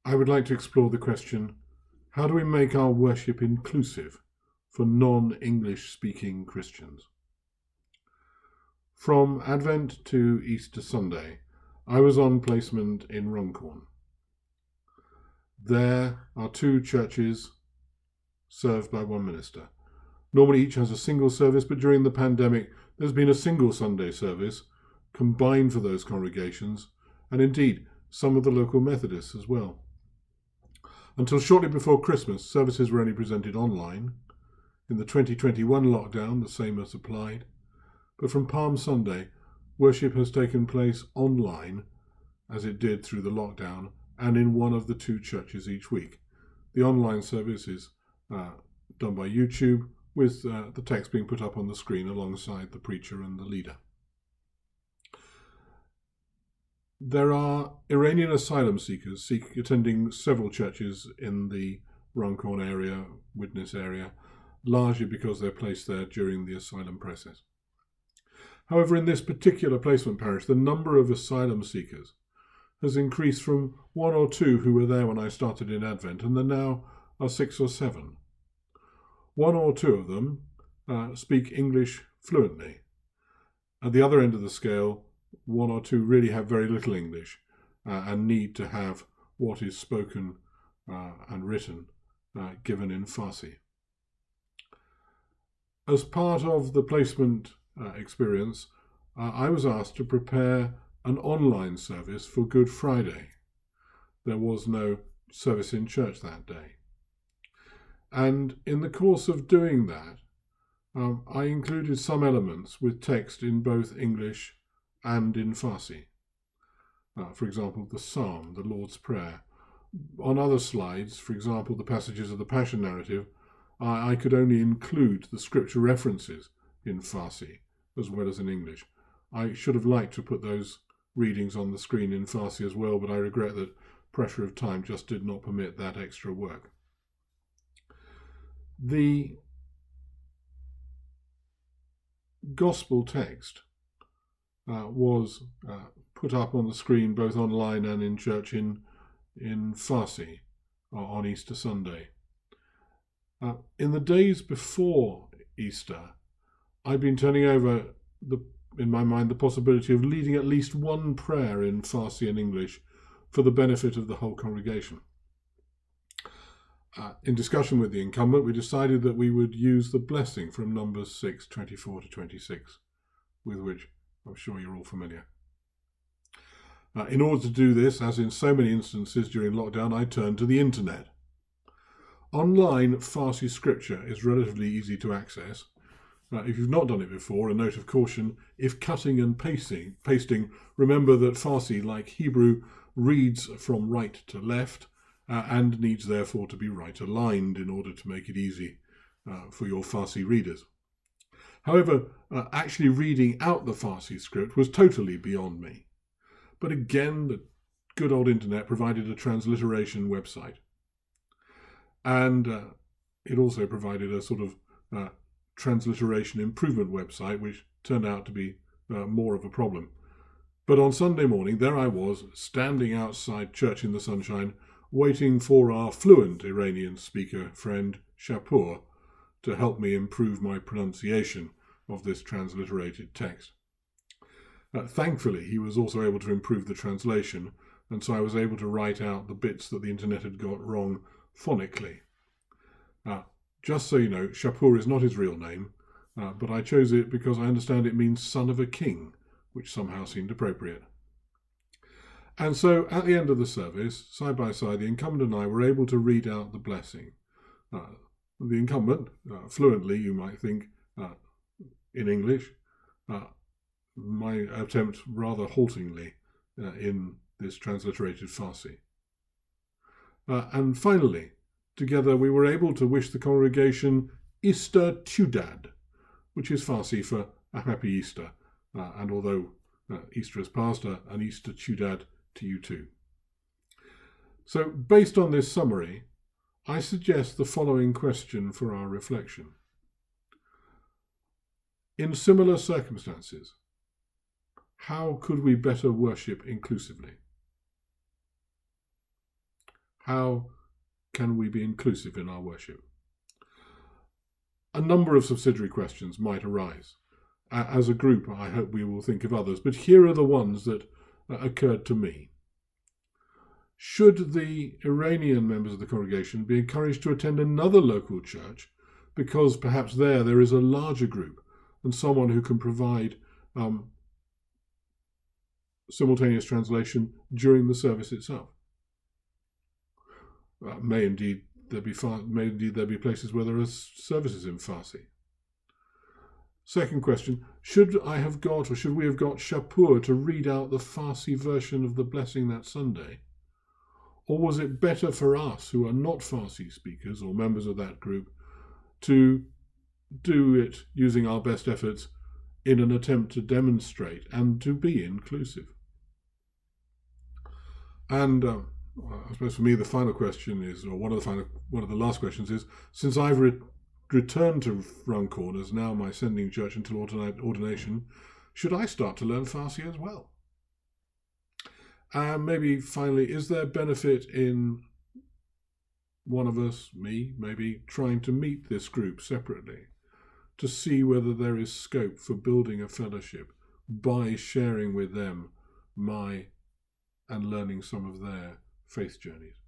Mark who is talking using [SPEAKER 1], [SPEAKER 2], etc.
[SPEAKER 1] I would like to explore the question, how do we make our worship inclusive for non-English speaking Christians? From Advent to Easter Sunday, I was on placement in Runcorn. There are two churches served by one minister. Normally each has a single service, but during the pandemic there's been a single Sunday service combined for those congregations, and indeed some of the local Methodists as well. Until shortly before Christmas, services were only presented online. In the 2021 lockdown, the same has applied. But from Palm Sunday, worship has taken place online, as it did through the lockdown, and in one of the two churches each week. The online service is done by YouTube, with the text being put up on the screen alongside the preacher and the leader. There are Iranian asylum seekers attending several churches in the Runcorn area, Widnes area, largely because they're placed there during the asylum process. However, in this particular placement parish, the number of asylum seekers has increased from 1 or 2 who were there when I started in Advent, and there now are 6 or 7. 1 or 2 of them speak English fluently. At the other end of the scale, 1 or 2 really have very little English and need to have what is spoken and written given in Farsi. As part of the placement experience, I was asked to prepare an online service for Good Friday. There was no service in church that day. And in the course of doing that, I included some elements with text in both English and in Farsi. For example, the Psalm, the Lord's Prayer. On other slides, for example, the passages of the Passion narrative, I could only include the scripture references in Farsi as well as in English. I should have liked to put those readings on the screen in Farsi as well, but I regret that pressure of time just did not permit that extra work. The gospel text was put up on the screen both online and in church in Farsi on Easter Sunday. In the days before Easter, I'd been turning over, in my mind, the possibility of leading at least one prayer in Farsi and English for the benefit of the whole congregation. In discussion with the incumbent, we decided that we would use the blessing from Numbers 6:24 to 26, with which I'm sure you're all familiar. In order to do this, as in so many instances during lockdown, I turned to the internet. Online Farsi scripture is relatively easy to access. If you've not done it before, a note of caution: if cutting and pasting, remember that Farsi, like Hebrew, reads from right to left and needs therefore to be right aligned in order to make it easy for your Farsi readers. However, actually reading out the Farsi script was totally beyond me. But again, the good old internet provided a transliteration website. And it also provided a sort of transliteration improvement website, which turned out to be more of a problem. But on Sunday morning, there I was, standing outside church in the sunshine, waiting for our fluent Iranian speaker friend, Shapur, to help me improve my pronunciation of this transliterated text. Thankfully, he was also able to improve the translation, and so I was able to write out the bits that the internet had got wrong phonically. Just so you know, Shapur is not his real name, but I chose it because I understand it means son of a king, which somehow seemed appropriate. And so at the end of the service, side by side, the incumbent and I were able to read out the blessing. The incumbent, fluently, you might think, in English, my attempt rather haltingly in this transliterated Farsi. And finally, together we were able to wish the congregation Easter Tudad, which is Farsi for a happy Easter. And although Easter has passed, an Easter Tudad to you too. So based on this summary, I suggest the following question for our reflection. In similar circumstances, how could we better worship inclusively? How can we be inclusive in our worship? A number of subsidiary questions might arise. As a group, I hope we will think of others, but here are the ones that occurred to me. Should the Iranian members of the congregation be encouraged to attend another local church because perhaps there is a larger group and someone who can provide simultaneous translation during the service itself? May indeed there be places where there are services in Farsi. Second question, should we have got Shapur to read out the Farsi version of the blessing that Sunday? Or was it better for us, who are not Farsi speakers or members of that group, to do it using our best efforts in an attempt to demonstrate and to be inclusive? And I suppose for me the final question is, or one of the last questions is, since I've returned to Runcorn as now my sending church until ordination, should I start to learn Farsi as well? And maybe finally, is there benefit in one of us, me, maybe trying to meet this group separately to see whether there is scope for building a fellowship by sharing with them my and learning some of their faith journeys?